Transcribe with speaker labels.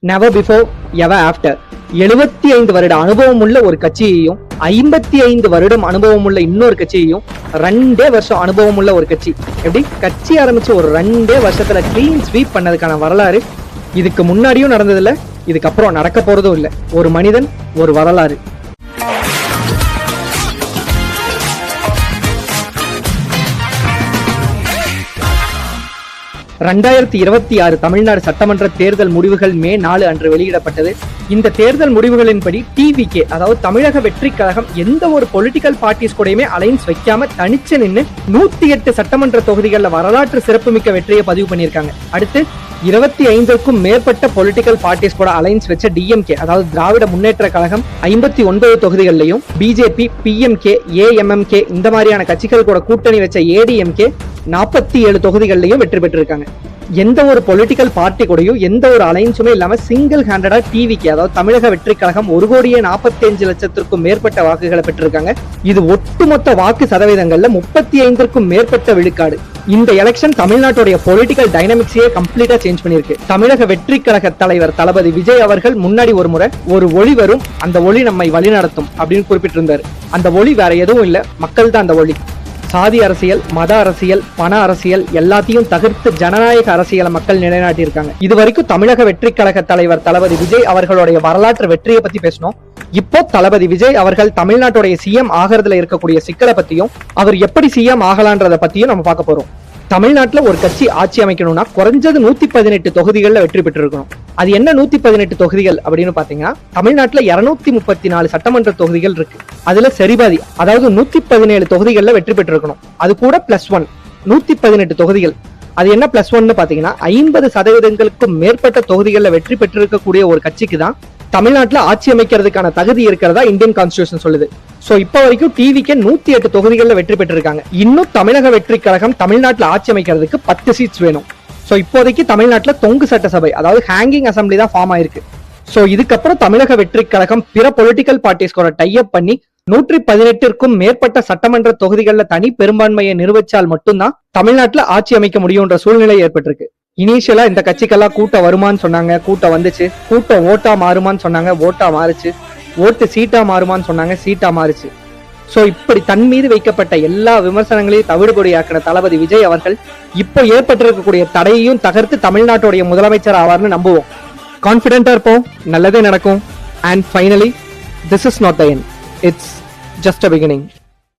Speaker 1: Never before எவர் after 75 வருட அனுபவம் உள்ள ஒரு கட்சியையும் 55 வருடம் அனுபவம் உள்ள இன்னொரு கட்சியையும் 2 வருஷம் அனுபவம் உள்ள ஒரு கட்சி எப்படி கட்சி ஆரம்பிச்சு ஒரு 2 வருஷத்துல கிளீன் ஸ்வீப் பண்ணதுக்கான வரலாறு இதுக்கு முன்னாடியும் நடந்ததில்ல, இதுக்கப்புறம் நடக்க போறதும் இல்லை. ஒரு மனிதன், ஒரு வரலாறு. (2026) தமிழ்நாடு சட்டமன்ற தேர்தல் முடிவுகள் மே 4 அன்று வெளியிடப்பட்டது. இந்த தேர்தல் முடிவுகளின்படி டிவிகே, அதாவது தமிழக வெற்றி கழகம், எந்த ஒரு பொலிட்டிக்கல் பார்ட்டிஸ் கூடயுமே அலைன்ஸ் வைக்காம தனிச்சு நின்று 108 சட்டமன்ற தொகுதிகளில் வரலாற்று சிறப்புமிக்க வெற்றியை பதிவு பண்ணியிருக்காங்க. அடுத்து 25க்கும் மேற்பட்ட பொலிட்டிக்கல் பார்ட்டிஸ் கூட அலைன்ஸ் வச்ச டிஎம்கே, அதாவது Dravida Munnetra Kazhagam 59 தொகுதிகளிலையும், BJP, PMK, AMMK இந்த மாதிரியான கட்சிகள் கூட கூட்டணி வச்ச ஏடிஎம்கே 47 தொகுதிகளிலையும் வெற்றி பெற்றிருக்காங்க. எந்த ஒரு பொலிட்டிக்கல் பார்ட்டி கூடயும் எந்த ஒரு அலைன்ஸுமே இல்லாம சிங்கிள் ஹேண்டடா டிவிகே, அதாவது தமிழக வெற்றி கழகம் 1,45,00,000க்கும் மேற்பட்ட வாக்குகளை பெற்றிருக்காங்க. இது ஒட்டுமொத்த வாக்கு சதவீதங்கள்ல 35க்கும் மேற்பட்ட விழுக்காடு. இந்த எலெக்ஷன் தமிழ்நாட்டுடைய பொலிட்டிக்கல் டைனமிக்ஸையே கம்ப்ளீட்டா சேஞ்ச் பண்ணிருக்கு. தமிழக வெற்றி கழக தலைவர் தளபதி விஜய் அவர்கள் முன்னாடி ஒரு முறை ஒரு ஒளி வரும், அந்த ஒளி நம்மை வழிநடத்தும் அப்படின்னு குறிப்பிட்டிருந்தார். அந்த ஒளி வேற எதுவும் இல்ல, மக்கள் தான் அந்த ஒளி. சாதி அரசியல், மத அரசியல், பண அரசியல் எல்லாத்தையும் தவிர்த்து ஜனநாயக அரசியலை மக்கள் நிலைநாட்டியிருக்காங்க. இது வரைக்கும் தமிழக வெற்றி கழக தலைவர் தளபதி விஜய் அவர்களுடைய வரலாற்று வெற்றியை பத்தி பேசணும். இப்போ தளபதி விஜய் அவர்கள் தமிழ்நாட்டுடைய சிஎம் ஆகிறதுல இருக்கக்கூடிய சிக்கலை பத்தியும் அவர் எப்படி சிஎம் ஆகலான்றத பத்தியும் நம்ம பார்க்க போறோம். தமிழ்நாட்டுல ஒரு கட்சி ஆட்சி அமைக்கணும்னா குறைஞ்சது 118 தொகுதிகளில் வெற்றி பெற்றிருக்கணும். அது என்ன 118 தொகுதிகள் அப்படின்னு பாத்தீங்கன்னா, தமிழ்நாட்டுல 234 சட்டமன்ற தொகுதிகள் இருக்கு. அதுல சரிபாதி, அதாவது 117 தொகுதிகளில் வெற்றி பெற்றிருக்கணும். அது கூட +1 118 தொகுதிகள். அது என்ன +1 பாத்தீங்கன்னா, 50% மேற்பட்ட தொகுதிகளில் வெற்றி பெற்றிருக்கக்கூடிய ஒரு கட்சிக்கு தான் தமிழ்நாட்டுல ஆட்சி அமைக்கிறதுக்கான தகுதி இருக்கிறதா இந்தியன் கான்ஸ்டிடியூஷன் சொல்லுது. சோ இப்ப வரைக்கும் டிவிக்கு 108 தொகுதிகளில் வெற்றி பெற்றிருக்காங்க. இன்னும் தமிழக வெற்றி கழகம் தமிழ்நாட்டுல ஆட்சி அமைக்கிறதுக்கு 10 சீட்ஸ் வேணும். சோ இப்போதைக்கு தமிழ்நாட்டுல தொங்கு சட்டசபை, அதாவது ஹேங்கிங் அசம்பிளி தான் ஃபார்ம் ஆயிருக்கு. சோ இதுக்கப்புறம் தமிழக வெற்றி கழகம் பிற பொலிட்டிக்கல் பார்ட்டிஸ் கூட டை அப் பண்ணி 118க்கும் மேற்பட்ட சட்டமன்ற தொகுதிகளில் தனி பெரும்பான்மையை நிறுவச்சால் மட்டும்தான் தமிழ்நாட்டுல ஆட்சி அமைக்க முடியும்ன்ற சூழ்நிலை ஏற்பட்டிருக்கு. இனிஷியலா இந்த கட்சிக்கெல்லாம் கூட்டம் வருமான்னு சொன்னாங்க, கூட்டம் வந்துச்சு. கூட்டம் ஓட்டா மாறுமான்னு சொன்னாங்க, ஓட்டா மாறுச்சு. ஓட்டு சீட்டா மாறுமான்னு சொன்னாங்க, சீட்டா மாறுச்சு. சோ இப்படி தன் மீது வைக்கப்பட்ட எல்லா விமர்சனங்களையும் தவிடுபொடியாக்கின தளபதி விஜய் அவர்கள் இப்போ ஏற்பட்டிருக்கக்கூடிய தடையையும் தகர்த்து தமிழ்நாட்டுடைய முதலமைச்சர் ஆவார்னு நம்புவோம். கான்பிடென்டா இருப்போம், நல்லதே நடக்கும். And finally, this is not the end, it's just a beginning.